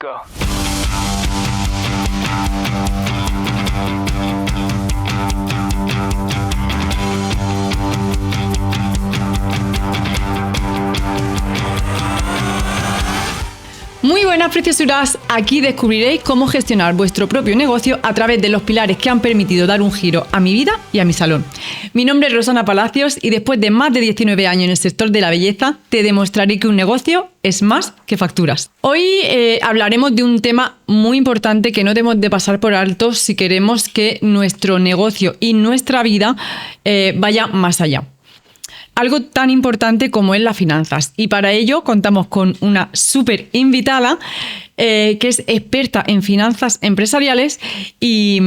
go. Muy buenas preciosuras, aquí descubriréis cómo gestionar vuestro propio negocio a través de los pilares que han permitido dar un giro a mi vida y a mi salón. Mi nombre es Rosana Palacios y después de más de 19 años en el sector de la belleza, te demostraré que un negocio es más que facturas. Hoy hablaremos de un tema muy importante que no debemos de pasar por alto si queremos que nuestro negocio y nuestra vida vaya más allá. Algo tan importante como es las finanzas. Y para ello contamos con una súper invitada que es experta en finanzas empresariales y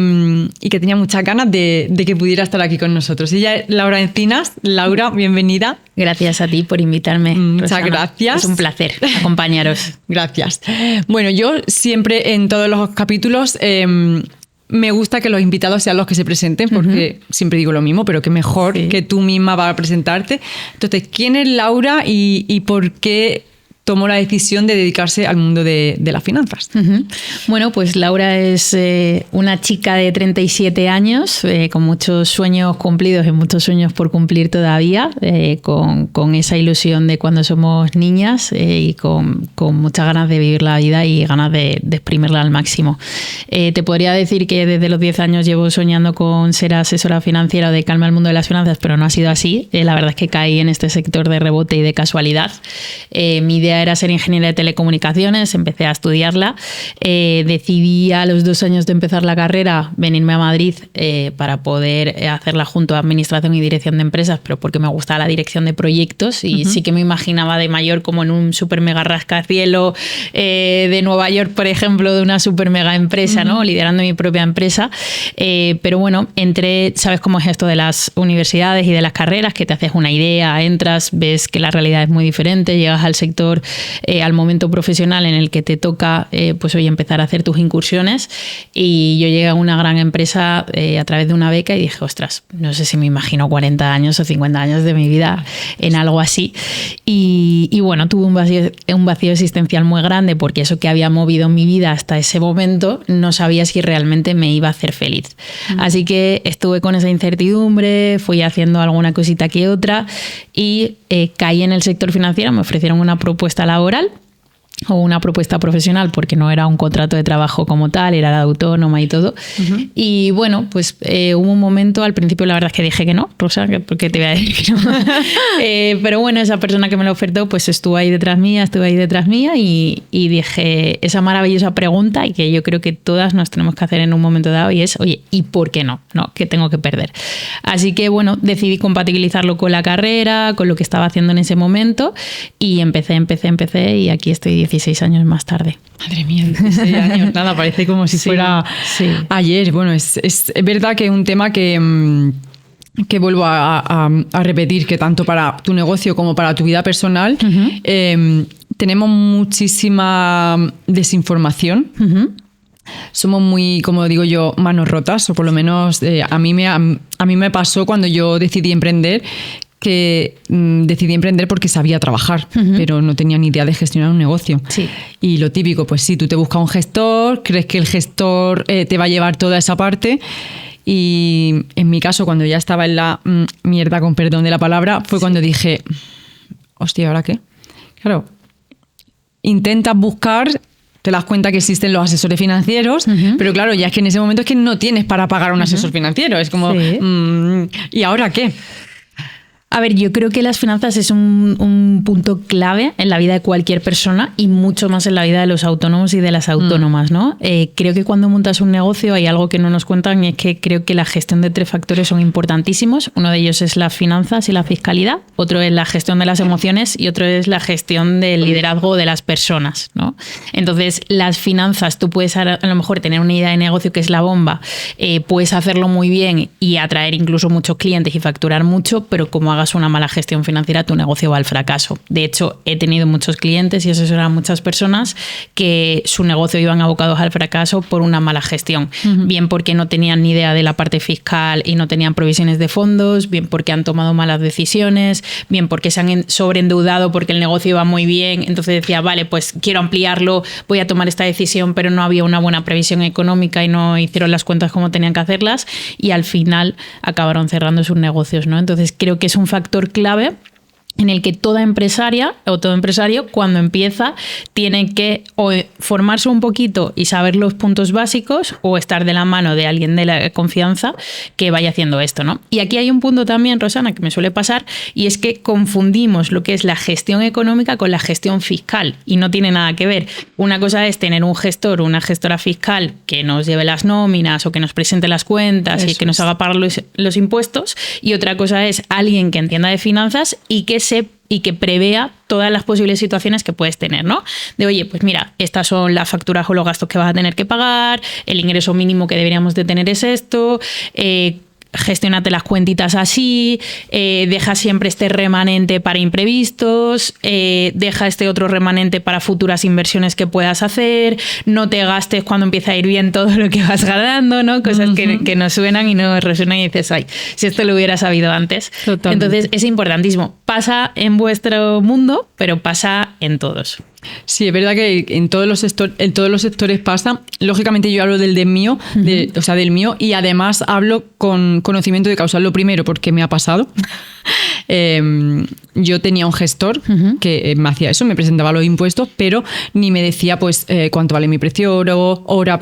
que tenía muchas ganas de que pudiera estar aquí con nosotros. Ella es Laura Encinas. Laura, bienvenida. Gracias a ti por invitarme. Muchas Rosana. gracias. Es un placer acompañaros. Gracias. Bueno, yo siempre en todos los capítulos... me gusta que los invitados sean los que se presenten porque siempre digo lo mismo, pero que mejor que tú misma vas a presentarte. Entonces, ¿quién es Laura y por qué tomó la decisión de dedicarse al mundo de las finanzas? Bueno, pues Laura es una chica de 37 años con muchos sueños cumplidos y muchos sueños por cumplir todavía, con esa ilusión de cuando somos niñas y con muchas ganas de vivir la vida y ganas de exprimirla al máximo. Te podría decir que desde los 10 años llevo soñando con ser asesora financiera o dedicarme al mundo de las finanzas, pero no ha sido así. La verdad es que caí en este sector de rebote y de casualidad. Mi idea era ser ingeniera de telecomunicaciones, empecé a estudiarla. Decidí a los 2 años de empezar la carrera venirme a Madrid para poder hacerla junto a administración y dirección de empresas, pero porque me gustaba la dirección de proyectos y sí que me imaginaba de mayor como en un super mega rascacielos de Nueva York, por ejemplo, de una super mega empresa, ¿no? Liderando mi propia empresa. Pero bueno, entré, sabes cómo es esto de las universidades y de las carreras, que te haces una idea, entras, ves que la realidad es muy diferente, llegas al sector, al momento profesional en el que te toca pues hoy empezar a hacer tus incursiones, y yo llegué a una gran empresa a través de una beca y dije, ostras, no sé si me imagino 40 años o 50 años de mi vida en algo así, y bueno, tuve un vacío existencial muy grande porque eso que había movido mi vida hasta ese momento no sabía si realmente me iba a hacer feliz. Así que estuve con esa incertidumbre, fui haciendo alguna cosita que otra y caí en el sector financiero. Me ofrecieron una propuesta laboral o una propuesta profesional porque no era un contrato de trabajo como tal, era de autónoma y todo. Y bueno, pues hubo un momento, al principio la verdad es que dije que no, Rosa, porque te voy a decir que no. Pero bueno, esa persona que me lo ofertó pues estuvo ahí detrás mía y dije esa maravillosa pregunta y que yo creo que todas nos tenemos que hacer en un momento dado, y es, oye, ¿y por qué no? ¿No? ¿Qué tengo que perder? Así que bueno, decidí compatibilizarlo con la carrera, con lo que estaba haciendo en ese momento, y empecé y aquí estoy 16 años más tarde. Madre mía, 16 años. Nada, parece como si fuera ayer. Bueno, es verdad que es un tema que vuelvo a repetir, que tanto para tu negocio como para tu vida personal tenemos muchísima desinformación. Somos muy, como digo yo, manos rotas, o por lo menos a mí me pasó cuando yo decidí emprender, que decidí emprender porque sabía trabajar, pero no tenía ni idea de gestionar un negocio. Sí. Y lo típico, pues sí, tú te buscas un gestor, crees que el gestor te va a llevar toda esa parte, y en mi caso, cuando ya estaba en la mierda, con perdón de la palabra, fue cuando dije, hostia, ¿ahora qué? Claro, intentas buscar, te das cuenta que existen los asesores financieros, pero claro, ya es que en ese momento es que no tienes para pagar a un asesor financiero. Es como, ¿y ahora qué? A ver, yo creo que las finanzas es un punto clave en la vida de cualquier persona y mucho más en la vida de los autónomos y de las autónomas, ¿no? Creo que cuando montas un negocio hay algo que no nos cuentan, y es que creo que la gestión de 3 factores son importantísimos. Uno de ellos es las finanzas y la fiscalidad, otro es la gestión de las emociones y otro es la gestión del liderazgo de las personas, ¿no? Entonces, las finanzas, tú puedes a lo mejor tener una idea de negocio que es la bomba, puedes hacerlo muy bien y atraer incluso muchos clientes y facturar mucho, pero como hagas hagas una mala gestión financiera, tu negocio va al fracaso. De hecho, he tenido muchos clientes y asesorado a muchas personas que su negocio iban abocados al fracaso por una mala gestión. Bien porque no tenían ni idea de la parte fiscal y no tenían provisiones de fondos, bien porque han tomado malas decisiones, bien porque se han sobreendeudado porque el negocio iba muy bien. Entonces decía, vale, pues quiero ampliarlo, voy a tomar esta decisión, pero no había una buena previsión económica y no hicieron las cuentas como tenían que hacerlas y al final acabaron cerrando sus negocios, ¿no? Entonces creo que es un factor clave en el que toda empresaria o todo empresario cuando empieza tiene que o formarse un poquito y saber los puntos básicos o estar de la mano de alguien de la confianza que vaya haciendo esto, ¿no? Y aquí hay un punto también, Rosana, que me suele pasar y es que confundimos lo que es la gestión económica con la gestión fiscal y no tiene nada que ver. Una cosa es tener un gestor o una gestora fiscal que nos lleve las nóminas o que nos presente las cuentas y que nos haga pagar los impuestos y otra cosa es alguien que entienda de finanzas y que prevea todas las posibles situaciones que puedes tener, ¿no? De, oye, pues mira, estas son las facturas o los gastos que vas a tener que pagar, el ingreso mínimo que deberíamos de tener es esto, gestiónate las cuentitas así, deja siempre este remanente para imprevistos, deja este otro remanente para futuras inversiones que puedas hacer, no te gastes cuando empieza a ir bien todo lo que vas ganando, ¿no? Cosas que nos suenan y nos resuenan y dices, ay, si esto lo hubiera sabido antes. Totalmente. Entonces es importantísimo. Pasa en vuestro mundo, pero pasa en todos. Sí, es verdad que en todos los sectores pasa. Lógicamente yo hablo del mío, del mío, y además hablo con conocimiento de causa. Lo primero, porque me ha pasado. Yo tenía un gestor que me hacía eso, me presentaba los impuestos, pero ni me decía pues cuánto vale mi precio hora,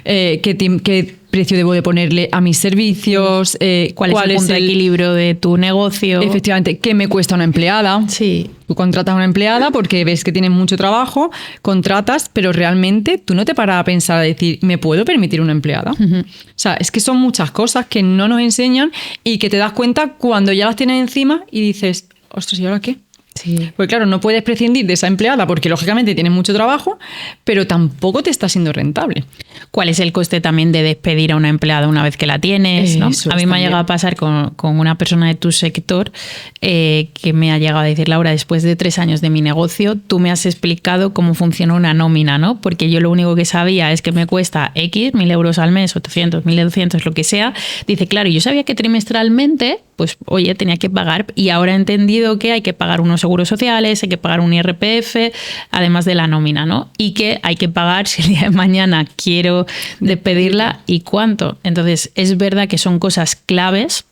qué precio debo de ponerle a mis servicios, cuál es el punto de equilibrio de tu negocio. Efectivamente, qué me cuesta una empleada. Sí. Tú contratas a una empleada porque ves que tienes mucho trabajo, contratas, pero realmente tú no te paras a pensar, a decir, ¿me puedo permitir una empleada? O sea, es que son muchas cosas que no nos enseñan y que te das cuenta cuando ya las tienes encima y dices, ostras, ¿y ahora qué? Sí. Pues claro, no puedes prescindir de esa empleada porque lógicamente tienes mucho trabajo, pero tampoco te está siendo rentable. ¿Cuál es el coste también de despedir a una empleada una vez que la tienes? ¿No? A mí me ha llegado a pasar con una persona de tu sector que me ha llegado a decir, Laura, después de 3 años de mi negocio, tú me has explicado cómo funciona una nómina, ¿no? Porque yo lo único que sabía es que me cuesta X, 1.000 euros al mes, 800, 1.200, lo que sea. Dice, claro, yo sabía que trimestralmente, pues, oye, tenía que pagar y ahora he entendido que hay que pagar unos seguros sociales, hay que pagar un IRPF, además de la nómina, ¿no? Y que hay que pagar si el día de mañana quiero despedirla y cuánto. Entonces, es verdad que son cosas claves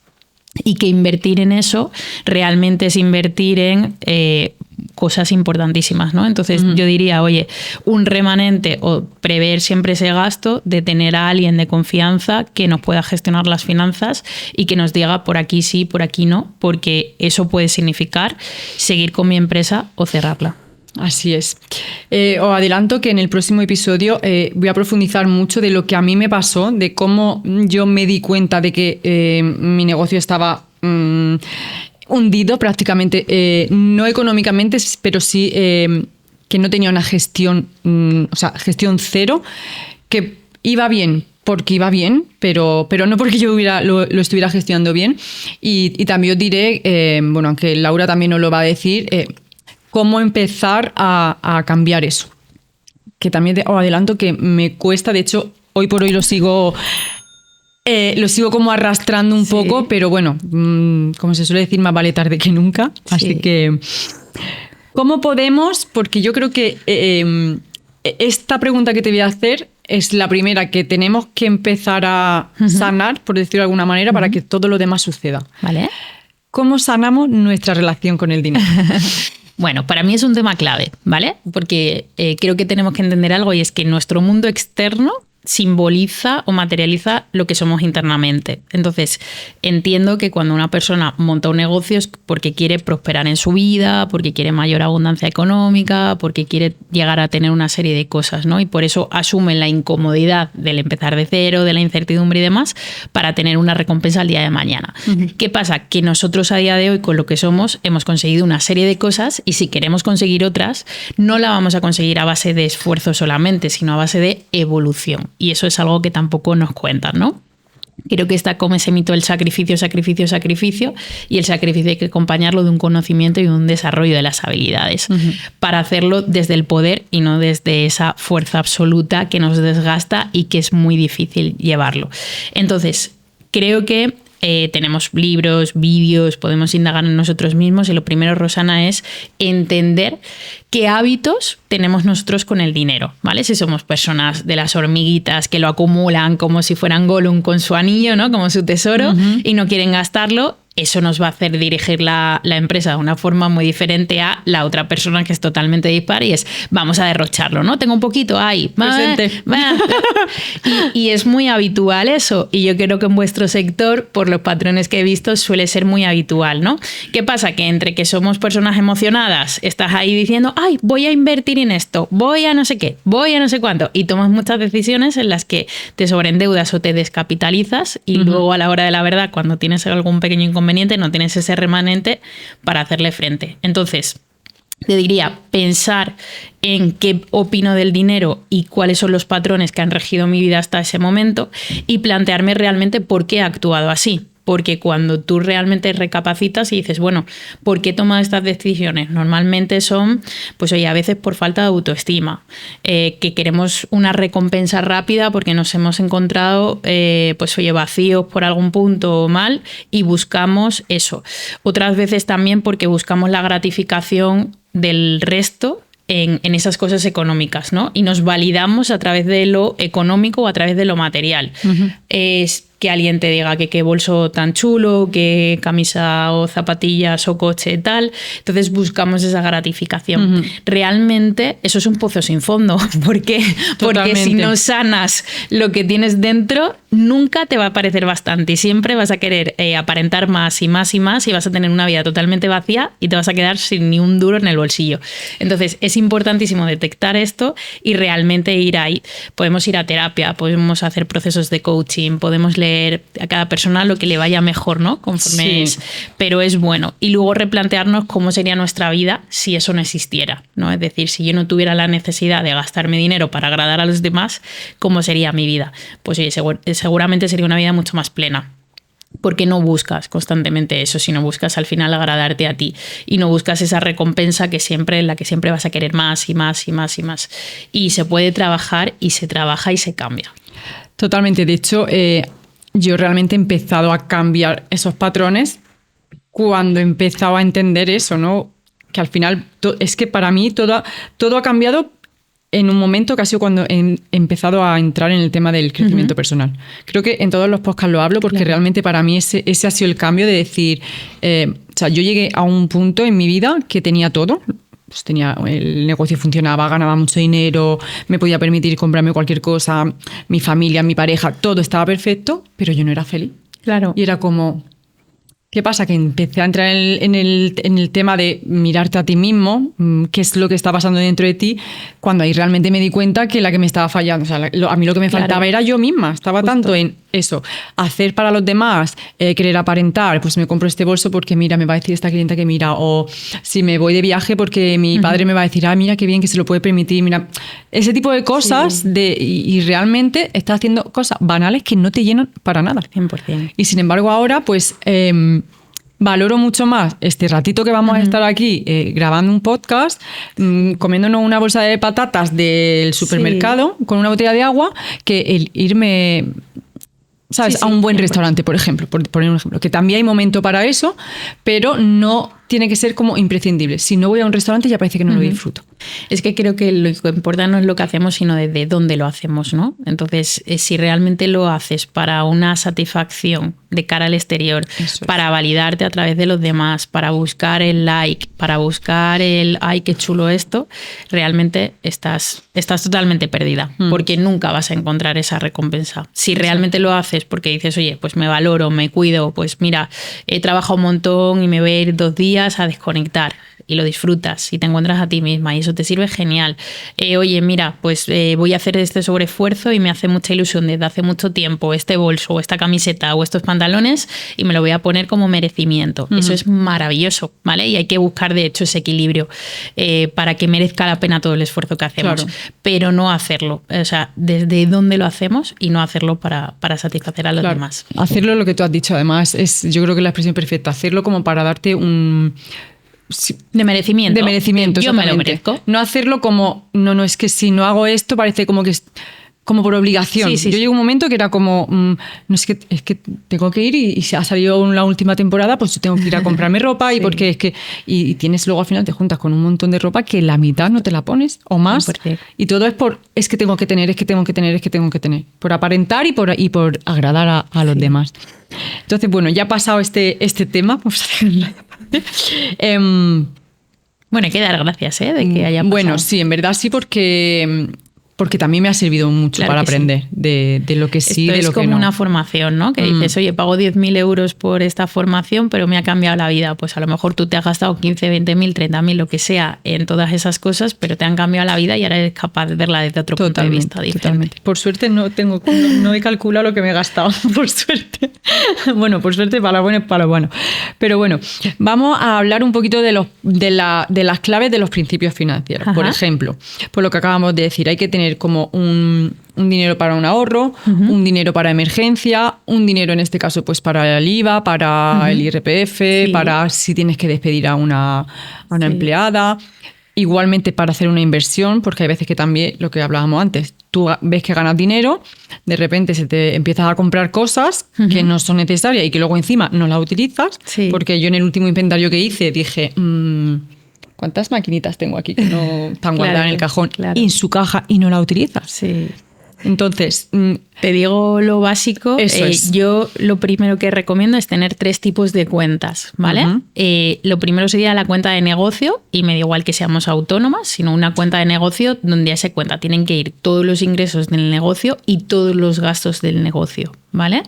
y que invertir en eso realmente es invertir en cosas importantísimas, ¿no? Entonces yo diría, oye, un remanente o prever siempre ese gasto de tener a alguien de confianza que nos pueda gestionar las finanzas y que nos diga por aquí sí, por aquí no, porque eso puede significar seguir con mi empresa o cerrarla. Así es. Os adelanto que en el próximo episodio voy a profundizar mucho de lo que a mí me pasó, de cómo yo me di cuenta de que mi negocio estaba hundido prácticamente, no económicamente, pero sí que no tenía una gestión, gestión cero, que iba bien porque iba bien, pero no porque yo lo estuviera gestionando bien. Y también os diré, aunque Laura también nos lo va a decir, cómo empezar a cambiar eso. Que también os adelanto que me cuesta, de hecho, hoy por hoy lo sigo como arrastrando un poco, pero bueno, como se suele decir, más vale tarde que nunca. Así que, ¿cómo podemos? Porque yo creo que esta pregunta que te voy a hacer es la primera que tenemos que empezar a sanar, por decirlo de alguna manera, para que todo lo demás suceda. ¿Vale? ¿Cómo sanamos nuestra relación con el dinero? Bueno, para mí es un tema clave, ¿vale? Porque creo que tenemos que entender algo y es que nuestro mundo externo simboliza o materializa lo que somos internamente. Entonces, entiendo que cuando una persona monta un negocio es porque quiere prosperar en su vida, porque quiere mayor abundancia económica, porque quiere llegar a tener una serie de cosas, ¿no? Y por eso asumen la incomodidad del empezar de cero, de la incertidumbre y demás, para tener una recompensa al día de mañana. ¿Qué pasa? Que nosotros a día de hoy, con lo que somos, hemos conseguido una serie de cosas y si queremos conseguir otras, no la vamos a conseguir a base de esfuerzo solamente, sino a base de evolución. Y eso es algo que tampoco nos cuentan, ¿no? Creo que está como ese mito del sacrificio, sacrificio, sacrificio, y el sacrificio hay que acompañarlo de un conocimiento y de un desarrollo de las habilidades para hacerlo desde el poder y no desde esa fuerza absoluta que nos desgasta y que es muy difícil llevarlo. Entonces, creo que tenemos libros, vídeos, podemos indagar en nosotros mismos y lo primero, Rosana, es entender qué hábitos tenemos nosotros con el dinero, ¿vale? Si somos personas de las hormiguitas que lo acumulan como si fueran Gollum con su anillo, ¿no? Como su tesoro, y no quieren gastarlo, eso nos va a hacer dirigir la empresa de una forma muy diferente a la otra persona que es totalmente dispar y es vamos a derrocharlo, ¿no? Tengo un poquito, ahí, y es muy habitual eso, y yo creo que en vuestro sector, por los patrones que he visto, suele ser muy habitual, ¿no? ¿Qué pasa? Que entre que somos personas emocionadas, estás ahí diciendo, ay, voy a invertir en esto, voy a no sé qué, voy a no sé cuánto, y tomas muchas decisiones en las que te sobreendeudas o te descapitalizas y luego a la hora de la verdad, cuando tienes algún pequeño inconveniente, no tienes ese remanente para hacerle frente. Entonces, te diría pensar en qué opino del dinero y cuáles son los patrones que han regido mi vida hasta ese momento y plantearme realmente por qué he actuado así. Porque cuando tú realmente recapacitas y dices, bueno, ¿por qué he tomado estas decisiones? Normalmente son, pues oye, a veces por falta de autoestima, que queremos una recompensa rápida porque nos hemos encontrado, pues oye, vacíos por algún punto o mal y buscamos eso. Otras veces también porque buscamos la gratificación del resto en esas cosas económicas, ¿no? Y nos validamos a través de lo económico o a través de lo material. Es que alguien te diga que qué bolso tan chulo, qué camisa o zapatillas o coche tal. Entonces buscamos esa gratificación. Realmente eso es un pozo sin fondo. ¿Por qué? Porque si no sanas lo que tienes dentro, nunca te va a parecer bastante y siempre vas a querer aparentar más y más y más y vas a tener una vida totalmente vacía y te vas a quedar sin ni un duro en el bolsillo. Entonces es importantísimo detectar esto y realmente ir ahí. Podemos ir a terapia, podemos hacer procesos de coaching, podemos leer a cada persona lo que le vaya mejor, ¿no? Conforme es, pero es bueno. Y luego replantearnos cómo sería nuestra vida si eso no existiera, ¿no? Es decir, si yo no tuviera la necesidad de gastarme dinero para agradar a los demás, ¿cómo sería mi vida? Pues oye, seguramente sería una vida mucho más plena. Porque no buscas constantemente eso, sino buscas al final agradarte a ti y no buscas esa recompensa que siempre, en la que siempre vas a querer más y más y más y más. Y se puede trabajar y se trabaja y se cambia. Totalmente. De hecho, yo realmente he empezado a cambiar esos patrones cuando he empezado a entender eso, ¿no? Que al final es que para mí todo ha cambiado en un momento que ha sido cuando he empezado a entrar en el tema del crecimiento personal. Creo que en todos los podcasts lo hablo porque realmente para mí ese ha sido el cambio de decir, o sea, yo llegué a un punto en mi vida que tenía todo. Pues el negocio funcionaba, ganaba mucho dinero, me podía permitir comprarme cualquier cosa, mi familia, mi pareja, todo estaba perfecto, pero yo no era feliz. Claro. Y era como, ¿qué pasa? Que empecé a entrar en el tema de mirarte a ti mismo, qué es lo que está pasando dentro de ti, cuando ahí realmente me di cuenta que la que me estaba fallando, o sea, a mí lo que me faltaba era yo misma, estaba tanto en eso, hacer para los demás, querer aparentar, pues me compro este bolso porque mira, me va a decir esta clienta que mira, o si me voy de viaje porque mi padre me va a decir, mira qué bien que se lo puede permitir, mira, ese tipo de cosas y realmente estás haciendo cosas banales que no te llenan para nada. 100%. Y sin embargo ahora pues valoro mucho más este ratito que vamos a estar aquí grabando un podcast, comiéndonos una bolsa de patatas del supermercado con una botella de agua, que el irme, ¿sabes? A un buen restaurante, por ejemplo, por poner un ejemplo, que también hay momento para eso, pero no tiene que ser como imprescindible. Si no voy a un restaurante ya parece que no lo disfruto. Es que creo que lo que importa no es lo que hacemos, sino desde dónde lo hacemos, ¿no? Entonces, si realmente lo haces para una satisfacción de cara al exterior, para validarte a través de los demás, para buscar el like, para buscar el ¡ay, qué chulo esto!, realmente estás totalmente perdida, porque nunca vas a encontrar esa recompensa. Si realmente lo haces porque dices, oye, pues me valoro, me cuido, pues mira, he trabajado un montón y me voy a ir 2 días a desconectar. y lo disfrutas y te encuentras a ti misma y eso te sirve genial. Oye, mira, pues voy a hacer este sobreesfuerzo y me hace mucha ilusión desde hace mucho tiempo este bolso o esta camiseta o estos pantalones y me lo voy a poner como merecimiento. Eso es maravilloso, ¿vale? Y hay que buscar, de hecho, ese equilibrio para que merezca la pena todo el esfuerzo que hacemos. Claro. Pero no hacerlo, o sea, desde dónde lo hacemos y no hacerlo para satisfacer a los demás. Hacerlo, lo que tú has dicho, además, yo creo que es la expresión perfecta. Hacerlo como para darte un... De merecimiento. De merecimiento, yo me lo merezco. No hacerlo como, no, es que si no hago esto parece como que... como por obligación. Yo llegué a un momento que era como, no es que tengo que ir y se ha salido la última temporada, pues yo tengo que ir a comprarme ropa y porque es que y tienes luego al final te juntas con un montón de ropa que la mitad no te la pones o más y todo es que tengo que tener, por aparentar y por agradar a los demás. Entonces, bueno, ya ha pasado este tema, vamos a hacerlo. Bueno, hay que dar gracias de que haya pasado. Bueno, sí, en verdad sí, porque también me ha servido mucho para aprender de lo que sí, de lo que no. Es como una formación, ¿no? Que dices, oye, pago 10.000 euros por esta formación, pero me ha cambiado la vida. Pues a lo mejor tú te has gastado 15, 20.000, 30.000, lo que sea, en todas esas cosas, pero te han cambiado la vida y ahora eres capaz de verla desde otro punto de vista diferente. Totalmente. Por suerte no he calculado lo que me he gastado, por suerte. Bueno, por suerte para lo bueno y para lo bueno. Pero bueno, vamos a hablar un poquito de las claves de los principios financieros. Ajá. Por ejemplo, por lo que acabamos de decir, hay que tener como un dinero para un ahorro, un dinero para emergencia, un dinero en este caso pues para el IVA, para el IRPF, para si tienes que despedir a una empleada, igualmente para hacer una inversión, porque hay veces que también, lo que hablábamos antes, tú ves que ganas dinero, de repente se te empiezas a comprar cosas que no son necesarias y que luego encima no las utilizas, porque yo en el último inventario que hice dije... ¿cuántas maquinitas tengo aquí que no están guardadas en el cajón y en su caja y no la utilizas? Sí. Entonces, te digo lo básico. Yo lo primero que recomiendo es tener 3 tipos de cuentas, ¿vale? Lo primero sería la cuenta de negocio, y me da igual que seamos autónomas, sino una cuenta de negocio donde a esa cuenta tienen que ir todos los ingresos del negocio y todos los gastos del negocio, ¿vale?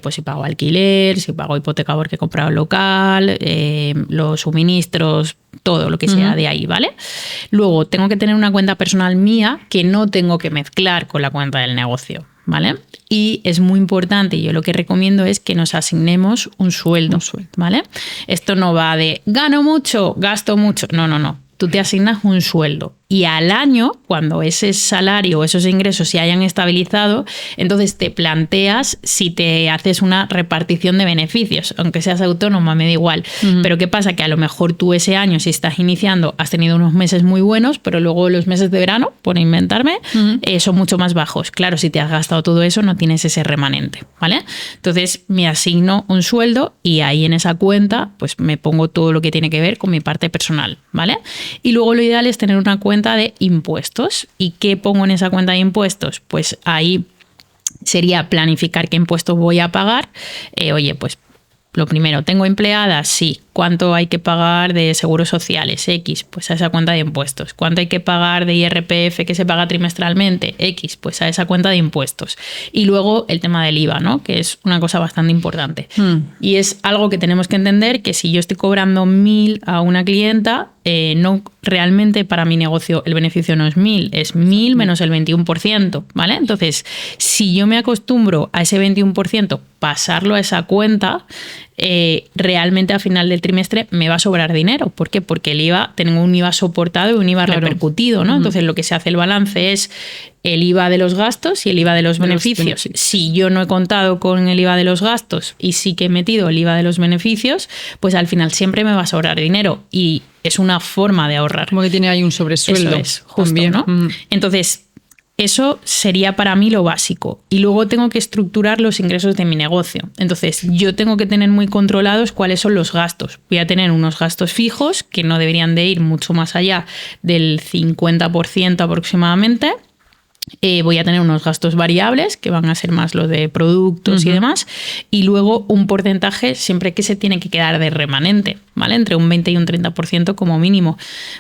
Pues si pago alquiler, si pago hipoteca porque he comprado local, los suministros, todo lo que sea de ahí, ¿vale? Luego tengo que tener una cuenta personal mía que no tengo que mezclar con la cuenta del negocio, ¿vale? Y es muy importante, y yo lo que recomiendo es que nos asignemos un sueldo, ¿vale? Esto no va de gano mucho, gasto mucho, no. Tú te asignas un sueldo y al año, cuando ese salario o esos ingresos se hayan estabilizado, entonces te planteas si te haces una repartición de beneficios, aunque seas autónoma, me da igual. Pero ¿qué pasa? Que a lo mejor tú ese año, si estás iniciando, has tenido unos meses muy buenos, pero luego los meses de verano, por inventarme, son mucho más bajos. Claro, si te has gastado todo eso, no tienes ese remanente, ¿vale? Entonces me asigno un sueldo y ahí en esa cuenta pues me pongo todo lo que tiene que ver con mi parte personal, ¿vale? Y luego lo ideal es tener una cuenta de impuestos. ¿Y qué pongo en esa cuenta de impuestos? Pues ahí sería planificar qué impuestos voy a pagar. Oye, pues lo primero, ¿tengo empleadas? Sí. ¿Cuánto hay que pagar de seguros sociales? X, pues a esa cuenta de impuestos. ¿Cuánto hay que pagar de IRPF que se paga trimestralmente? X, pues a esa cuenta de impuestos. Y luego el tema del IVA, ¿no? Que es una cosa bastante importante. Y es algo que tenemos que entender, que si yo estoy cobrando 1.000 a una clienta, no realmente para mi negocio el beneficio no es 1.000, es 1.000 menos el 21%, ¿vale? Entonces, si yo me acostumbro a ese 21%, pasarlo a esa cuenta, realmente al final del trimestre me va a sobrar dinero. ¿Por qué? Porque el IVA, tengo un IVA soportado y un IVA repercutido, ¿no? Entonces lo que se hace el balance es el IVA de los gastos y el IVA de los beneficios. Si yo no he contado con el IVA de los gastos y sí que he metido el IVA de los beneficios, pues al final siempre me va a sobrar dinero y es una forma de ahorrar. Como que tiene ahí un sobresueldo. Eso es, justo, ¿no? Entonces, eso sería para mí lo básico. Y luego tengo que estructurar los ingresos de mi negocio. Entonces, yo tengo que tener muy controlados cuáles son los gastos. Voy a tener unos gastos fijos que no deberían de ir mucho más allá del 50% aproximadamente. voy a tener unos gastos variables que van a ser más los de productos y demás, y luego un porcentaje siempre que se tiene que quedar de remanente, ¿vale? Entre un 20 y un 30% como mínimo.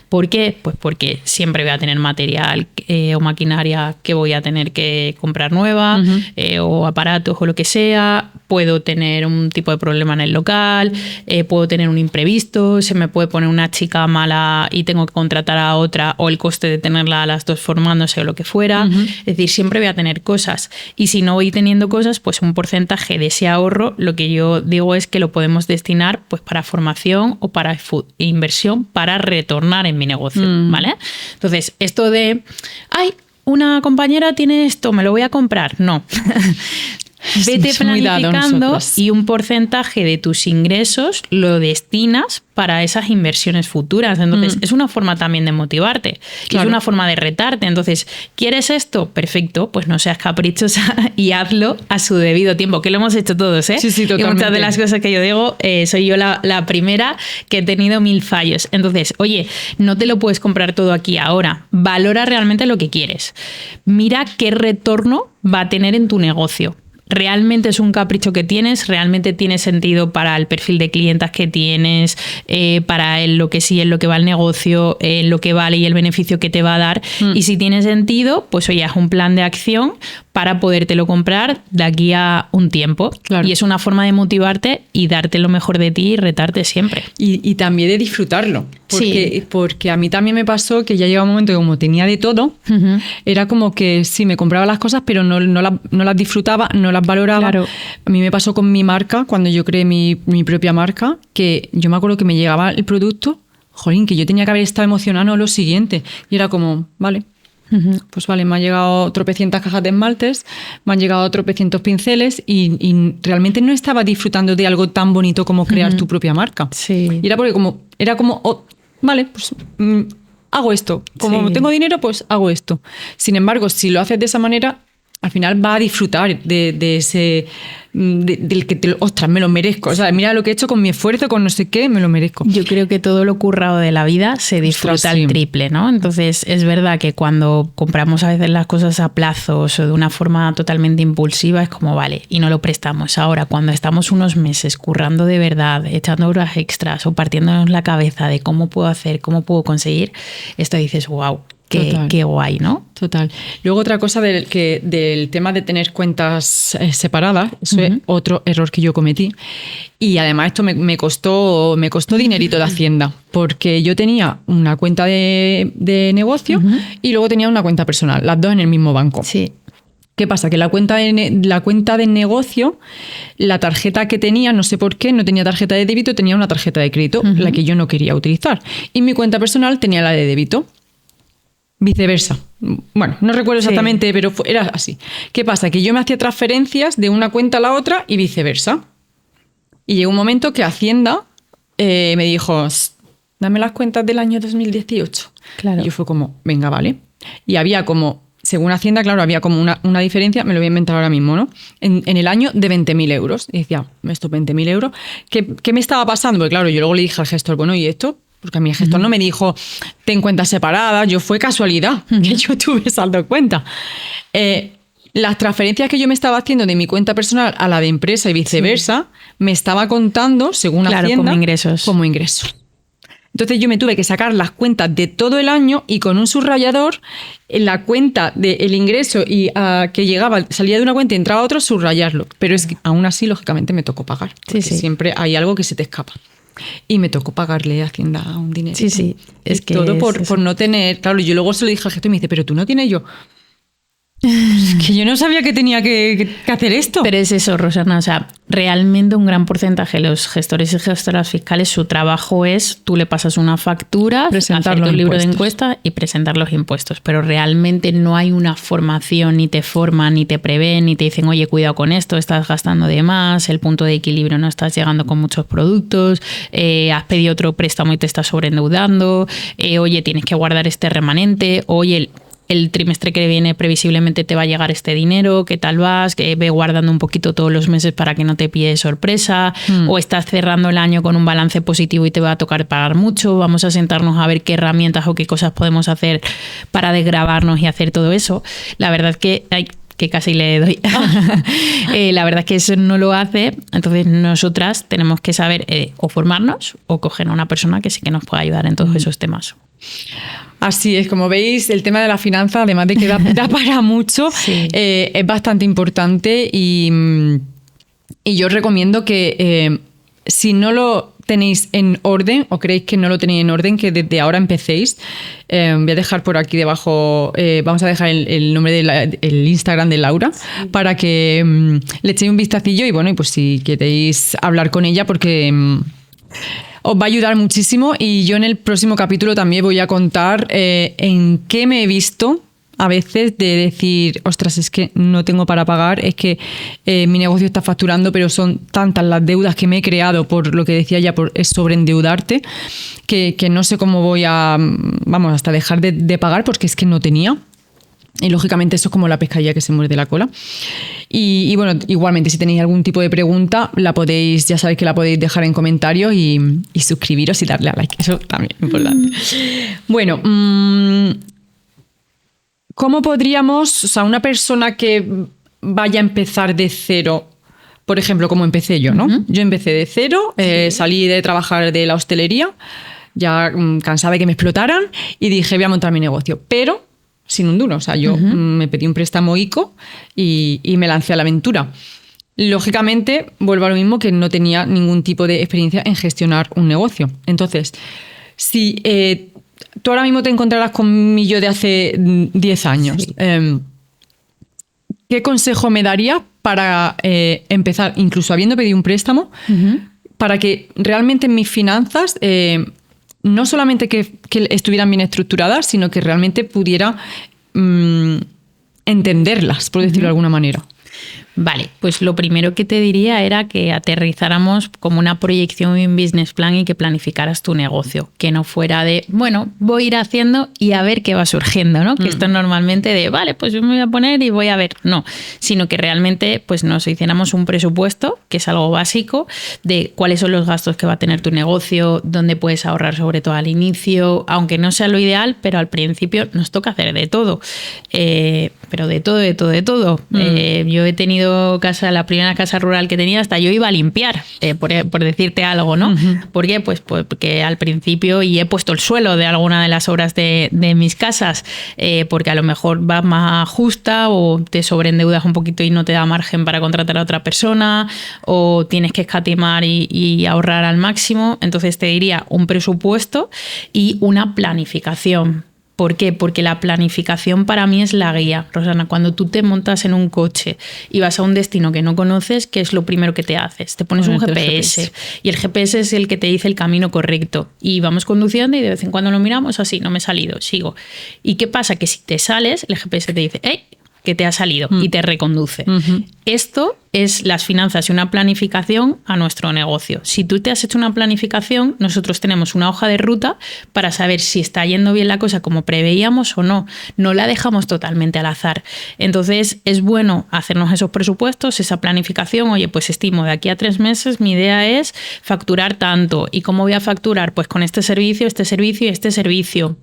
¿Por qué? Pues porque siempre voy a tener material o maquinaria que voy a tener que comprar nueva, o aparatos o lo que sea. Puedo tener un tipo de problema en el local, puedo tener un imprevisto, se me puede poner una chica mala y tengo que contratar a otra, o el coste de tenerla a las dos formándose o lo que fuera. Es decir, siempre voy a tener cosas. Y si no voy teniendo cosas, pues un porcentaje de ese ahorro, lo que yo digo es que lo podemos destinar pues para formación o para inversión para retornar en mi negocio, ¿vale? Entonces, esto de, ay, una compañera tiene esto, me lo voy a comprar. No. Vete planificando y un porcentaje de tus ingresos lo destinas para esas inversiones futuras. Entonces, es una forma también de motivarte. Claro. Es una forma de retarte. Entonces, ¿quieres esto? Perfecto, pues no seas caprichosa y hazlo a su debido tiempo, que lo hemos hecho todos, ¿eh? Sí, totalmente. Y muchas de las cosas que yo digo, soy yo la primera que he tenido 1000 fallos. Entonces, oye, no te lo puedes comprar todo aquí ahora. Valora realmente lo que quieres. Mira qué retorno va a tener en tu negocio. ¿Realmente es un capricho que tienes? ¿Realmente tiene sentido para el perfil de clientas que tienes? Para lo que sí, en lo que va el negocio, en lo que vale y el beneficio que te va a dar. Y si tiene sentido, pues oye, haz un plan de acción para podértelo comprar de aquí a un tiempo. Claro. Y es una forma de motivarte y darte lo mejor de ti y retarte siempre. Y también de disfrutarlo. Porque a mí también me pasó que ya llegaba un momento que como tenía de todo, era como que sí, me compraba las cosas, pero no las disfrutaba, no las valoraba. Claro. A mí me pasó con mi marca, cuando yo creé mi propia marca, que yo me acuerdo que me llegaba el producto, jolín, que yo tenía que haber estado emocionado lo siguiente. Y era como, vale, pues vale, me han llegado tropecientas cajas de esmaltes, me han llegado tropecientos pinceles y realmente no estaba disfrutando de algo tan bonito como crear tu propia marca. Sí. Y era porque era como oh, vale, pues hago esto. Como tengo dinero, pues hago esto. Sin embargo, si lo haces de esa manera, al final va a disfrutar de ese... del que ostras, me lo merezco. O sea, mira lo que he hecho con mi esfuerzo, con no sé qué, me lo merezco. Yo creo que todo lo currado de la vida se disfruta al triple, ¿no? Entonces, es verdad que cuando compramos a veces las cosas a plazos o de una forma totalmente impulsiva, es como, vale, y no lo prestamos. Ahora, cuando estamos unos meses currando de verdad, echando horas extras o partiéndonos la cabeza de cómo puedo hacer, cómo puedo conseguir, esto dices, wow. Qué guay, ¿no? Total. Luego otra cosa del tema de tener cuentas separadas, eso es otro error que yo cometí. Y además esto me costó dinerito de Hacienda, porque yo tenía una cuenta de negocio y luego tenía una cuenta personal, las dos en el mismo banco. Sí. ¿Qué pasa? Que la cuenta de negocio, la tarjeta que tenía, no sé por qué, no tenía tarjeta de débito, tenía una tarjeta de crédito, la que yo no quería utilizar. Y mi cuenta personal tenía la de débito. Viceversa. Bueno, no recuerdo exactamente, pero era así. ¿Qué pasa? Que yo me hacía transferencias de una cuenta a la otra y viceversa. Y llegó un momento que Hacienda me dijo, dame las cuentas del año 2018. Claro. Y yo fue como, venga, vale. Y había como, según Hacienda, claro, había como una diferencia, me lo voy a inventar ahora mismo, ¿no? En el año de 20.000 euros. Y decía, estos 20.000 euros, ¿qué me estaba pasando? Porque claro, yo luego le dije al gestor, bueno, ¿y esto? Porque a mí el gestor no me dijo, ten cuentas separadas, fue casualidad que yo tuve saldo de cuenta. Las transferencias que yo me estaba haciendo de mi cuenta personal a la de empresa y viceversa, me estaba contando, según Hacienda, como ingresos. Entonces yo me tuve que sacar las cuentas de todo el año y con un subrayador, en la cuenta del ingreso y que llegaba, salía de una cuenta y entraba a otra, subrayarlo. Pero es que aún así, lógicamente, me tocó pagar. Porque siempre hay algo que se te escapa. Y me tocó pagarle a Hacienda un dinero. Sí. Es que todo por no tener... Claro, yo luego se lo dije al gestor y me dice, pero tú no tienes yo... Es que yo no sabía que tenía que hacer esto. Pero es eso, Rosana. O sea, realmente un gran porcentaje de los gestores y gestoras fiscales, su trabajo es, tú le pasas una factura, hacer tu libro de encuesta y presentar los impuestos. Pero realmente no hay una formación, ni te forman, ni te prevén, ni te dicen, oye, cuidado con esto, estás gastando de más, el punto de equilibrio no estás llegando con muchos productos, has pedido otro préstamo y te estás sobreendeudando, oye, tienes que guardar este remanente, oye... el trimestre que viene previsiblemente te va a llegar este dinero, qué tal vas, que ve guardando un poquito todos los meses para que no te pille sorpresa, o estás cerrando el año con un balance positivo y te va a tocar pagar mucho, vamos a sentarnos a ver qué herramientas o qué cosas podemos hacer para desgravarnos y hacer todo eso. La verdad es que que casi le doy. La verdad es que eso no lo hace, entonces nosotras tenemos que saber o formarnos o coger a una persona que sí que nos pueda ayudar en todos esos temas. Así es, como veis, el tema de la finanza, además de que da para mucho, sí. Es bastante importante y yo os recomiendo que si no lo tenéis en orden o creéis que no lo tenéis en orden, que desde ahora empecéis. Voy a dejar por aquí debajo, vamos a dejar el nombre del Instagram de Laura, sí, para que le echéis un vistacillo y bueno, y pues si queréis hablar con ella, porque os va a ayudar muchísimo. Y yo en el próximo capítulo también voy a contar en qué me he visto a veces de decir, ostras, es que no tengo para pagar, es que mi negocio está facturando, pero son tantas las deudas que me he creado por lo que decía ya, por sobreendeudarte, que no sé cómo voy a, vamos, hasta dejar de pagar porque es que no tenía. Y lógicamente eso es como la pescadilla que se muerde la cola. Y bueno, igualmente si tenéis algún tipo de pregunta, ya sabéis que la podéis dejar en comentarios y suscribiros y darle a like. Eso también es importante. Bueno, ¿cómo podríamos, o sea, una persona que vaya a empezar de cero, por ejemplo, como empecé yo, ¿no? Uh-huh. Yo empecé de cero, sí, salí de trabajar de la hostelería, ya cansada de que me explotaran y dije, voy a montar mi negocio, pero sin un duro. O sea, yo me pedí un préstamo ICO y me lancé a la aventura. Lógicamente, vuelvo a lo mismo, que no tenía ningún tipo de experiencia en gestionar un negocio. Entonces, si tú ahora mismo te encontrarás con mi yo de hace 10 años, sí, ¿qué consejo me daría para empezar, incluso habiendo pedido un préstamo, para que realmente mis finanzas no solamente que estuvieran bien estructuradas, sino que realmente pudiera entenderlas, por decirlo de alguna manera? Vale, pues lo primero que te diría era que aterrizáramos como una proyección y un business plan y que planificaras tu negocio, que no fuera de, bueno, voy a ir haciendo y a ver qué va surgiendo, ¿no? Que esto normalmente de, vale, pues yo me voy a poner y voy a ver, no, sino que realmente pues nos hiciéramos un presupuesto, que es algo básico, de cuáles son los gastos que va a tener tu negocio, dónde puedes ahorrar sobre todo al inicio, aunque no sea lo ideal, pero al principio nos toca hacer de todo, pero de todo. Yo he tenido la primera casa rural que tenía, hasta yo iba a limpiar, por decirte algo, ¿no? ¿Por qué? Pues porque al principio, y he puesto el suelo de alguna de las obras de mis casas, porque a lo mejor vas más justa o te sobreendeudas un poquito y no te da margen para contratar a otra persona, o tienes que escatimar y ahorrar al máximo. Entonces te diría un presupuesto y una planificación. ¿Por qué? Porque la planificación para mí es la guía. Rosana, cuando tú te montas en un coche y vas a un destino que no conoces, ¿qué es lo primero que te haces? Te pones un GPS y el GPS es el que te dice el camino correcto. Y vamos conduciendo y de vez en cuando lo miramos así, no me he salido, sigo. ¿Y qué pasa? Que si te sales, el GPS te dice, ¡hey!, que te ha salido y te reconduce. Esto es las finanzas y una planificación a nuestro negocio. Si tú te has hecho una planificación, nosotros tenemos una hoja de ruta para saber si está yendo bien la cosa como preveíamos o no. No la dejamos totalmente al azar. Entonces es bueno hacernos esos presupuestos, esa planificación. Oye, pues estimo de aquí a 3 meses mi idea es facturar tanto. ¿Y cómo voy a facturar? Pues con este servicio y este servicio.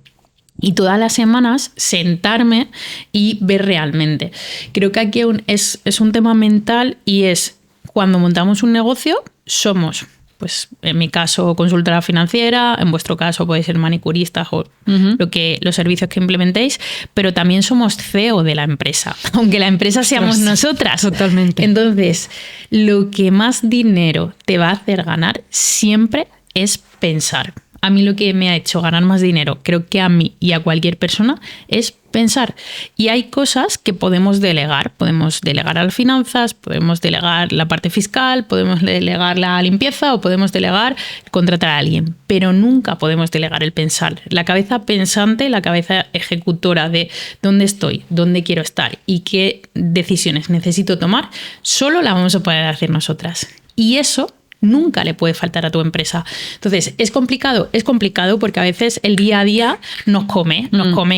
Y todas las semanas sentarme y ver realmente. Creo que aquí es un tema mental y es cuando montamos un negocio, somos, pues en mi caso, consultora financiera, en vuestro caso podéis ser manicuristas o los servicios que implementéis, pero también somos CEO de la empresa, aunque la empresa seamos nosotras. Totalmente. Entonces, lo que más dinero te va a hacer ganar siempre es pensar. A mí lo que me ha hecho ganar más dinero, creo que a mí y a cualquier persona, es pensar. Y hay cosas que podemos delegar. Podemos delegar a las finanzas, podemos delegar la parte fiscal, podemos delegar la limpieza o podemos delegar contratar a alguien. Pero nunca podemos delegar el pensar. La cabeza pensante, la cabeza ejecutora de dónde estoy, dónde quiero estar y qué decisiones necesito tomar, solo la vamos a poder hacer nosotras. Y eso nunca le puede faltar a tu empresa. Entonces, ¿es complicado? Es complicado porque a veces el día a día nos come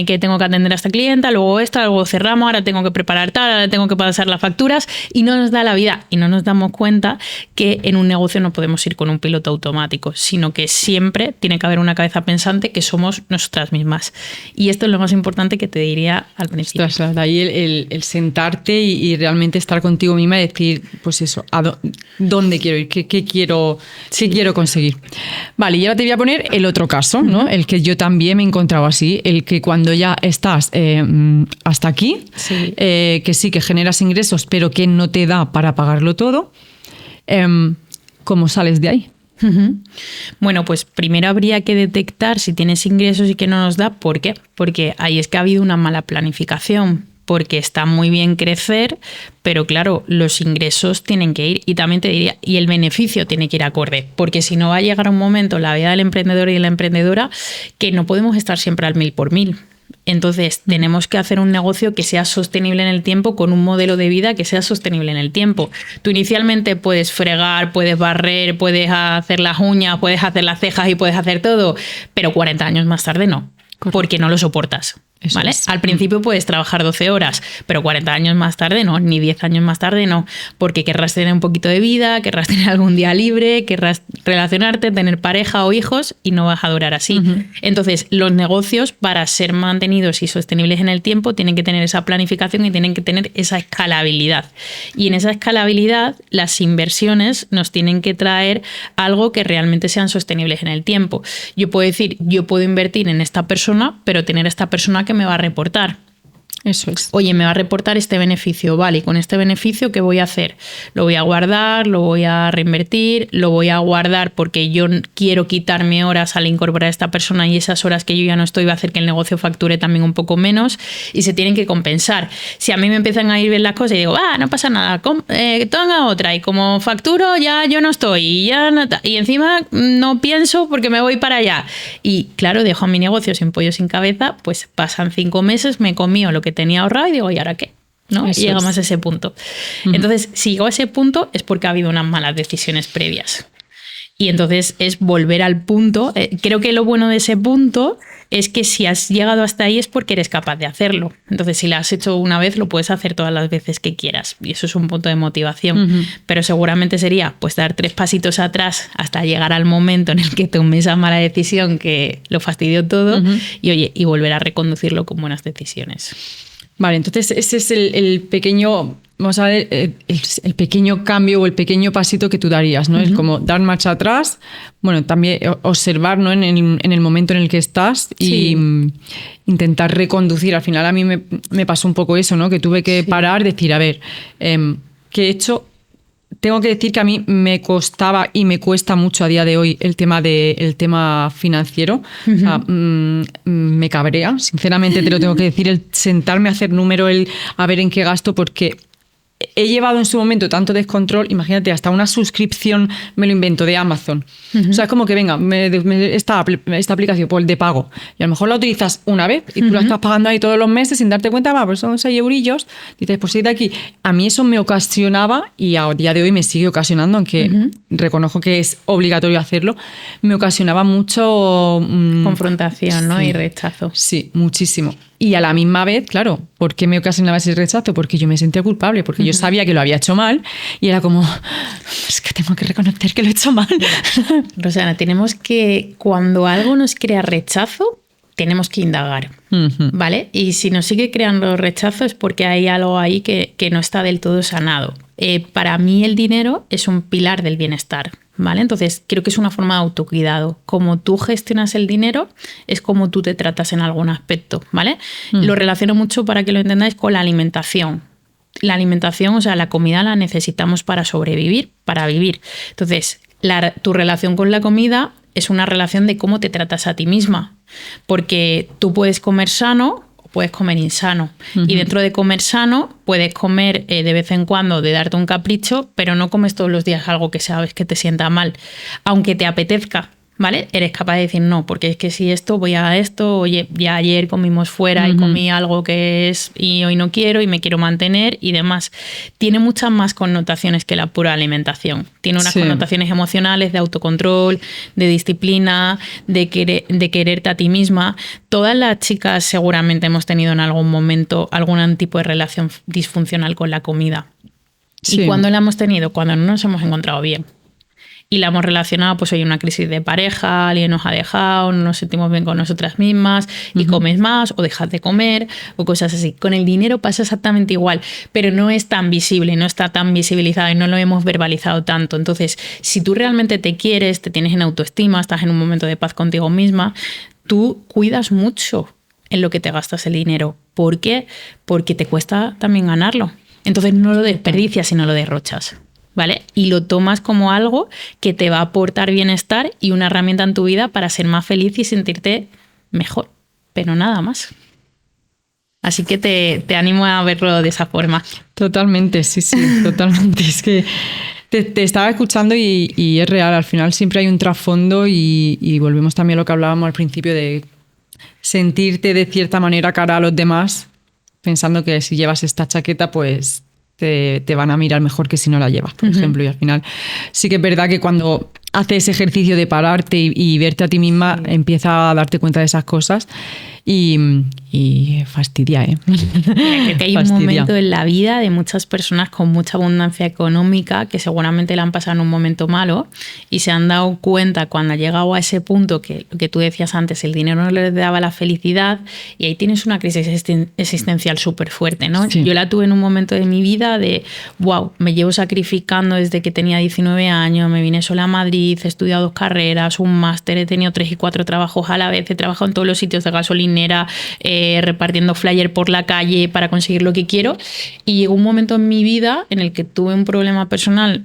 que tengo que atender a esta clienta, luego esta, luego cerramos, ahora tengo que preparar tal, ahora tengo que pasar las facturas y no nos da la vida y no nos damos cuenta que en un negocio no podemos ir con un piloto automático, sino que siempre tiene que haber una cabeza pensante que somos nosotras mismas. Y esto es lo más importante que te diría al principio. Ostras, de ahí el sentarte y realmente estar contigo misma y decir, pues eso, ¿dónde quiero ir? ¿Qué quiero conseguir? Vale, y ahora te voy a poner el otro caso, ¿no? El que yo también me he encontrado así, el que cuando ya estás hasta aquí, que sí, que generas ingresos, pero que no te da para pagarlo todo, ¿cómo sales de ahí? Bueno, pues primero habría que detectar si tienes ingresos y que no nos da. ¿Por qué? Porque ahí es que ha habido una mala planificación. Porque está muy bien crecer, pero claro, los ingresos tienen que ir y también te diría, y el beneficio tiene que ir acorde, porque si no va a llegar un momento en la vida del emprendedor y de la emprendedora que no podemos estar siempre al 1000 por 1000. Entonces, tenemos que hacer un negocio que sea sostenible en el tiempo, con un modelo de vida que sea sostenible en el tiempo. Tú inicialmente puedes fregar, puedes barrer, puedes hacer las uñas, puedes hacer las cejas y puedes hacer todo, pero 40 años más tarde no, porque no lo soportas. ¿Vale? Al principio puedes trabajar 12 horas, pero 40 años más tarde no, ni 10 años más tarde no, porque querrás tener un poquito de vida, querrás tener algún día libre, querrás relacionarte, tener pareja o hijos y no vas a durar así. Entonces, los negocios, para ser mantenidos y sostenibles en el tiempo, tienen que tener esa planificación y tienen que tener esa escalabilidad. Y en esa escalabilidad, las inversiones nos tienen que traer algo que realmente sean sostenibles en el tiempo. Yo puedo decir, yo puedo invertir en esta persona, pero tener a esta persona que me va a reportar. Eso es. Oye, me va a reportar este beneficio, vale, y con este beneficio, ¿qué voy a hacer? Lo voy a guardar, lo voy a reinvertir, lo voy a guardar porque yo quiero quitarme horas al incorporar a esta persona y esas horas que yo ya no estoy va a hacer que el negocio facture también un poco menos y se tienen que compensar. Si a mí me empiezan a ir bien las cosas y digo, no pasa nada, toma otra y como facturo ya yo no estoy y, ya no y encima no pienso porque me voy para allá. Y claro, dejo mi negocio sin pollo sin cabeza, pues pasan 5 meses, me comí lo que tenía ahorrado y digo, ¿y ahora qué? ¿No? Y llegamos a ese punto. Entonces, si llego a ese punto es porque ha habido unas malas decisiones previas. Y entonces es volver al punto. Creo que lo bueno de ese punto es que si has llegado hasta ahí es porque eres capaz de hacerlo. Entonces, si lo has hecho una vez, lo puedes hacer todas las veces que quieras. Y eso es un punto de motivación. Pero seguramente sería pues dar 3 pasitos atrás hasta llegar al momento en el que tomé esa mala decisión que lo fastidió todo y volver a reconducirlo con buenas decisiones. Vale, entonces ese es el pequeño, vamos a ver, el pequeño cambio o el pequeño pasito que tú darías, ¿no? Es como dar marcha atrás, bueno, también observar, ¿no? en el momento en el que estás y intentar reconducir. Al final a mí me pasó un poco eso, ¿no? Que tuve que parar, decir, a ver, ¿qué he hecho? Tengo que decir que a mí me costaba y me cuesta mucho a día de hoy el tema financiero. O sea, me cabrea, sinceramente te lo tengo que decir, el sentarme a hacer número, el a ver en qué gasto, porque he llevado en su momento tanto descontrol, imagínate, hasta una suscripción me lo invento de Amazon. O sea, es como que venga, esta aplicación por el de pago, y a lo mejor la utilizas una vez y tú la estás pagando ahí todos los meses sin darte cuenta, pues son 6 eurillos, dices, pues de aquí. A mí eso me ocasionaba, y a día de hoy me sigue ocasionando, aunque reconozco que es obligatorio hacerlo, me ocasionaba mucho confrontación, ¿no? Y rechazo. Sí, muchísimo. Y a la misma vez, claro, ¿por qué me ocasionaba ese rechazo? Porque yo me sentía culpable, porque yo sabía que lo había hecho mal y era como, es que tengo que reconocer que lo he hecho mal. Rosana, tenemos que, cuando algo nos crea rechazo, tenemos que indagar, ¿vale? Y si nos sigue creando rechazo es porque hay algo ahí que no está del todo sanado. Para mí el dinero es un pilar del bienestar, ¿vale? Entonces creo que es una forma de autocuidado. Como tú gestionas el dinero es como tú te tratas en algún aspecto, ¿vale? Lo relaciono mucho, para que lo entendáis, con la alimentación. La alimentación, o sea, la comida la necesitamos para sobrevivir, para vivir. Entonces, tu relación con la comida es una relación de cómo te tratas a ti misma, porque tú puedes comer sano o puedes comer insano, y dentro de comer sano puedes comer de vez en cuando, de darte un capricho, pero no comes todos los días algo que sabes que te sienta mal, aunque te apetezca. ¿vale? Eres capaz de decir no, porque es que si esto, voy a esto, oye, ya ayer comimos fuera y comí algo que es y hoy no quiero y me quiero mantener y demás. Tiene muchas más connotaciones que la pura alimentación. Tiene unas connotaciones emocionales, de autocontrol, de disciplina, de quererte a ti misma. Todas las chicas seguramente hemos tenido en algún momento algún tipo de relación disfuncional con la comida. Sí. ¿Y cuándo la hemos tenido? Cuando no nos hemos encontrado bien. Y la hemos relacionado, pues hay una crisis de pareja, alguien nos ha dejado, no nos sentimos bien con nosotras mismas y comes más o dejas de comer o cosas así. Con el dinero pasa exactamente igual, pero no es tan visible, no está tan visibilizado y no lo hemos verbalizado tanto. Entonces, si tú realmente te quieres, te tienes en autoestima, estás en un momento de paz contigo misma, tú cuidas mucho en lo que te gastas el dinero. ¿Por qué? Porque te cuesta también ganarlo. Entonces no lo desperdicias, sino lo derrochas. ¿Vale? Y lo tomas como algo que te va a aportar bienestar y una herramienta en tu vida para ser más feliz y sentirte mejor, pero nada más. Así que te animo a verlo de esa forma. Totalmente, sí, totalmente. Es que te estaba escuchando y es real, al final siempre hay un trasfondo y volvemos también a lo que hablábamos al principio de sentirte de cierta manera cara a los demás, pensando que si llevas esta chaqueta, pues te van a mirar mejor que si no la llevas, por ejemplo. Y al final sí que es verdad que cuando haces ejercicio de pararte y verte a ti misma, empieza a darte cuenta de esas cosas y fastidia, ¿eh? Creo que hay un momento en la vida de muchas personas con mucha abundancia económica que seguramente la han pasado en un momento malo y se han dado cuenta cuando ha llegado a ese punto que lo que tú decías antes, el dinero no les daba la felicidad y ahí tienes una crisis existencial súper fuerte, ¿no? Sí. Yo la tuve en un momento de mi vida de, wow, me llevo sacrificando desde que tenía 19 años, me vine sola a Madrid, he estudiado 2 carreras, un máster, he tenido 3 y 4 trabajos a la vez, he trabajado en todos los sitios de gasolina, repartiendo flyer por la calle para conseguir lo que quiero y llegó un momento en mi vida en el que tuve un problema personal,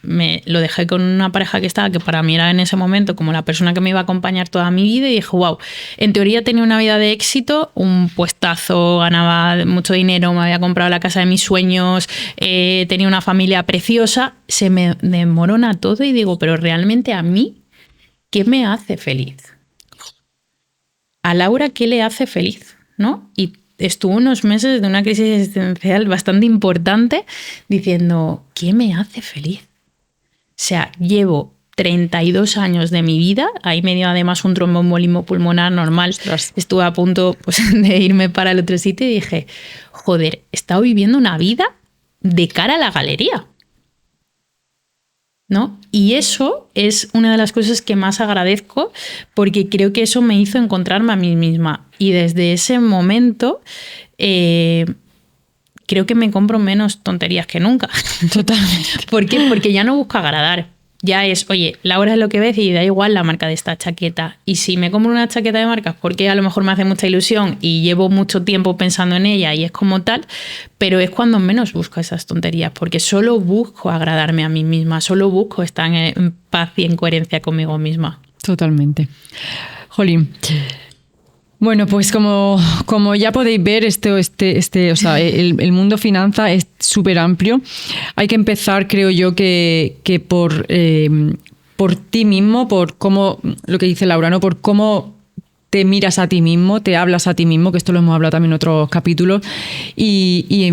me lo dejé con una pareja que para mí era en ese momento como la persona que me iba a acompañar toda mi vida y dije, wow, en teoría tenía una vida de éxito, un puestazo, ganaba mucho dinero, me había comprado la casa de mis sueños, tenía una familia preciosa, se me desmorona todo y digo, pero realmente a mí, ¿qué me hace feliz? A Laura, ¿qué le hace feliz? ¿No? Y estuvo unos meses de una crisis existencial bastante importante diciendo, ¿qué me hace feliz? O sea, llevo 32 años de mi vida, ahí me dio además un tromboembolismo pulmonar normal, estuve a punto pues, de irme para el otro sitio y dije, joder, he estado viviendo una vida de cara a la galería. ¿No? Y eso es una de las cosas que más agradezco porque creo que eso me hizo encontrarme a mí misma y desde ese momento creo que me compro menos tonterías que nunca. Totalmente. ¿Por qué? Porque ya no busco agradar. Ya es, oye, Laura es lo que ves y da igual la marca de esta chaqueta. Y si me compro una chaqueta de marcas porque a lo mejor me hace mucha ilusión y llevo mucho tiempo pensando en ella y es como tal, pero es cuando menos busco esas tonterías porque solo busco agradarme a mí misma, solo busco estar en paz y en coherencia conmigo misma. Totalmente. Jolín. Bueno, pues como ya podéis ver, o sea, el mundo finanza es súper amplio. Hay que empezar, creo yo, que por ti mismo, por cómo, lo que dice Laura, ¿no? Por cómo te miras a ti mismo, te hablas a ti mismo, que esto lo hemos hablado también en otros capítulos. Y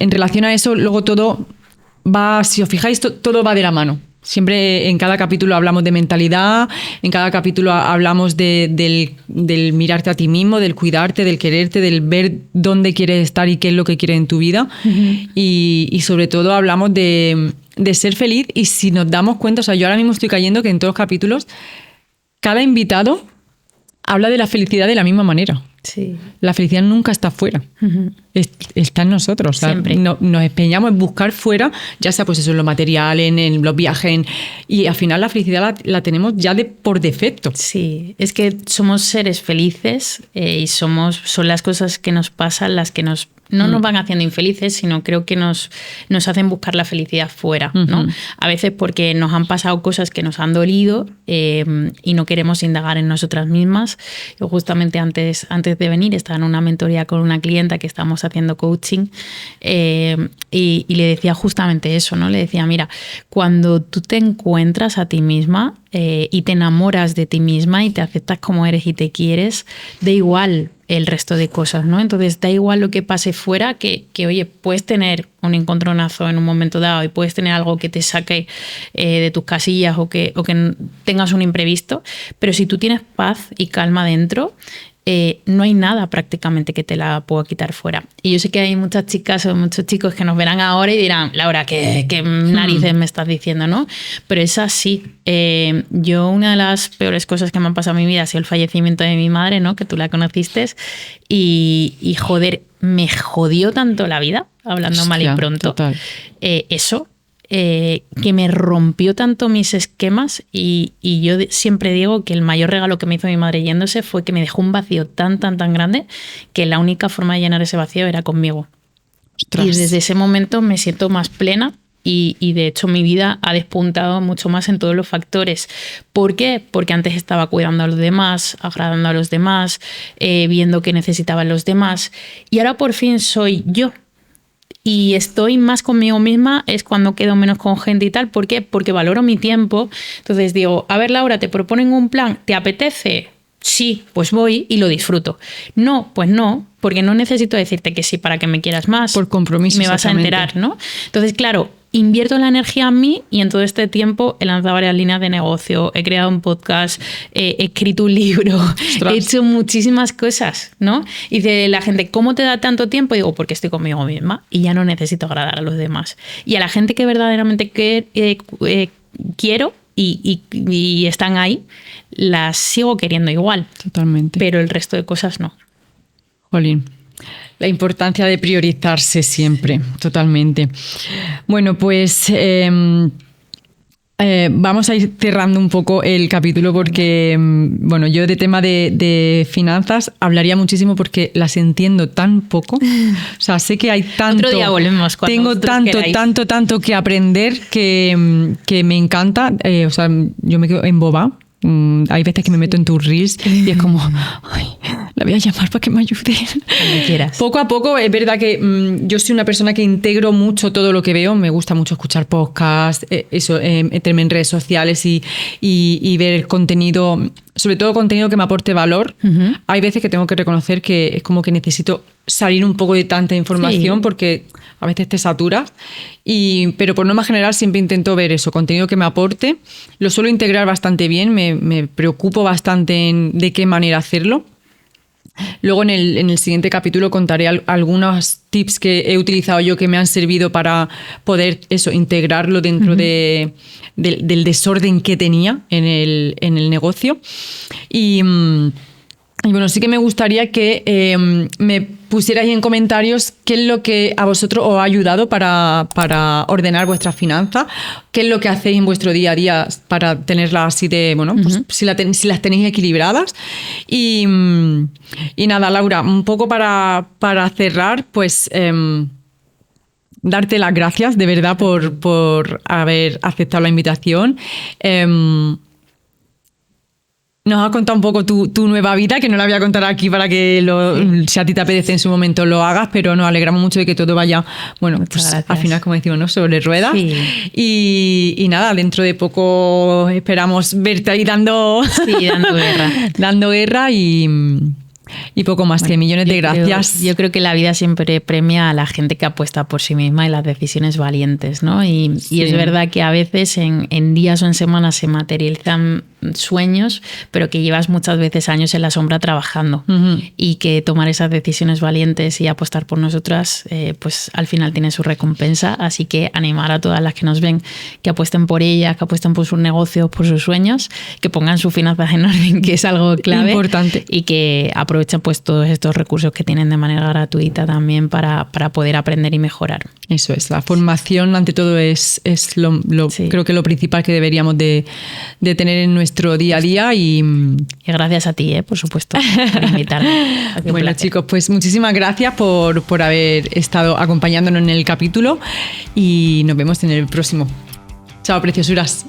en relación a eso, luego todo va, si os fijáis, todo va de la mano. Siempre en cada capítulo hablamos de mentalidad, en cada capítulo hablamos del mirarte a ti mismo, del cuidarte, del quererte, del ver dónde quieres estar y qué es lo que quieres en tu vida. Uh-huh. Y sobre todo hablamos de ser feliz y si nos damos cuenta, o sea, yo ahora mismo estoy cayendo que en todos los capítulos cada invitado habla de la felicidad de la misma manera. Sí. La felicidad nunca está fuera, está en nosotros. O sea, nos empeñamos en buscar fuera, ya sea pues eso, en lo material, en los viajes, y al final la felicidad la tenemos ya por defecto. Sí, es que somos seres felices y son las cosas que nos pasan las que nos van haciendo infelices, sino creo que nos hacen buscar la felicidad fuera, ¿no? A veces porque nos han pasado cosas que nos han dolido y no queremos indagar en nosotras mismas. Yo justamente antes de venir estaba en una mentoría con una clienta que estamos haciendo coaching y le decía justamente eso, ¿no? Le decía, mira, cuando tú te encuentras a ti misma, y te enamoras de ti misma y te aceptas como eres y te quieres, da igual el resto de cosas, ¿no? Entonces da igual lo que pase fuera, que oye, puedes tener un encontronazo en un momento dado y puedes tener algo que te saque de tus casillas o que tengas un imprevisto, pero si tú tienes paz y calma dentro, no hay nada prácticamente que te la pueda quitar fuera. Y yo sé que hay muchas chicas o muchos chicos que nos verán ahora y dirán, Laura, ¿qué narices me estás diciendo, no? Pero es así. Yo, una de las peores cosas que me han pasado en mi vida ha sido el fallecimiento de mi madre, ¿no? Que tú la conociste. Y joder, me jodió tanto la vida, hablando Hostia, mal y pronto. Eso. Que me rompió tanto mis esquemas y yo siempre digo que el mayor regalo que me hizo mi madre yéndose fue que me dejó un vacío tan grande que la única forma de llenar ese vacío era conmigo. Ostras. Y desde ese momento me siento más plena y de hecho mi vida ha despuntado mucho más en todos los factores. ¿Por qué? Porque antes estaba cuidando a los demás, agradando a los demás, viendo qué necesitaban los demás y ahora por fin soy yo. Y estoy más conmigo misma, es cuando quedo menos con gente y tal. ¿Por qué? Porque valoro mi tiempo. Entonces digo, a ver, Laura, te proponen un plan, ¿te apetece? Sí, pues voy y lo disfruto. No, pues no, porque no necesito decirte que sí para que me quieras más. Por compromiso. Me vas a enterar, ¿no? Entonces, claro, invierto la energía en mí y en todo este tiempo he lanzado varias líneas de negocio, he creado un podcast, he escrito un libro, he hecho muchísimas cosas, ¿no? Y dice la gente, ¿cómo te da tanto tiempo? Y digo, porque estoy conmigo misma y ya no necesito agradar a los demás. Y a la gente que verdaderamente quiero y están ahí, las sigo queriendo igual. Totalmente. Pero el resto de cosas no. Jolín. La importancia de priorizarse siempre, totalmente. Bueno, pues vamos a ir cerrando un poco el capítulo porque, bueno, yo de tema de finanzas hablaría muchísimo porque las entiendo tan poco. O sea, sé que hay tanto... Otro día volvemos. Tengo tanto que aprender que me encanta. O sea, yo me quedo embobada. Hay veces que me meto en tus reels y es como, ay, la voy a llamar para que me ayude. Cuando quieras. Poco a poco, es verdad que yo soy una persona que integro mucho todo lo que veo. Me gusta mucho escuchar podcasts, meterme en redes sociales y ver contenido, sobre todo contenido que me aporte valor. Uh-huh. Hay veces que tengo que reconocer que es como que necesito salir un poco de tanta información porque a veces te saturas. Pero por norma general siempre intento ver eso, contenido que me aporte. Lo suelo integrar bastante bien, me preocupo bastante en de qué manera hacerlo. Luego en el siguiente capítulo contaré algunos tips que he utilizado yo que me han servido para poder integrarlo dentro del desorden que tenía en el negocio. Y bueno, sí que me gustaría que me pusierais en comentarios qué es lo que a vosotros os ha ayudado para ordenar vuestras finanzas, qué es lo que hacéis en vuestro día a día para tenerlas así de, bueno, pues si las tenéis equilibradas. Y nada, Laura, un poco para cerrar, pues darte las gracias de verdad por haber aceptado la invitación. Nos has contado un poco tu nueva vida, que no la voy a contar aquí para que si a ti te apetece en su momento lo hagas, pero nos alegramos mucho de que todo vaya, bueno, pues al final, como decimos, ¿no? Sobre ruedas. Sí. Y nada, dentro de poco esperamos verte ahí dando guerra. Dando guerra y poco más, que millones de gracias. Yo creo que la vida siempre premia a la gente que apuesta por sí misma y las decisiones valientes, ¿no? Y es verdad que a veces en días o en semanas se materializan sueños, pero que llevas muchas veces años en la sombra trabajando y que tomar esas decisiones valientes y apostar por nosotras, pues al final tiene su recompensa. Así que animar a todas las que nos ven que apuesten por ellas, que apuesten por sus negocios, por sus sueños, que pongan sus finanzas en orden, que es algo clave. Importante. Y que aprovechen pues todos estos recursos que tienen de manera gratuita también para poder aprender y mejorar. Eso es, la formación ante todo es creo que lo principal que deberíamos de tener en nuestro día a día y gracias a ti, por supuesto, por invitarme. Bueno, chicos, pues muchísimas gracias por haber estado acompañándonos en el capítulo y nos vemos en el próximo. Chao, preciosuras.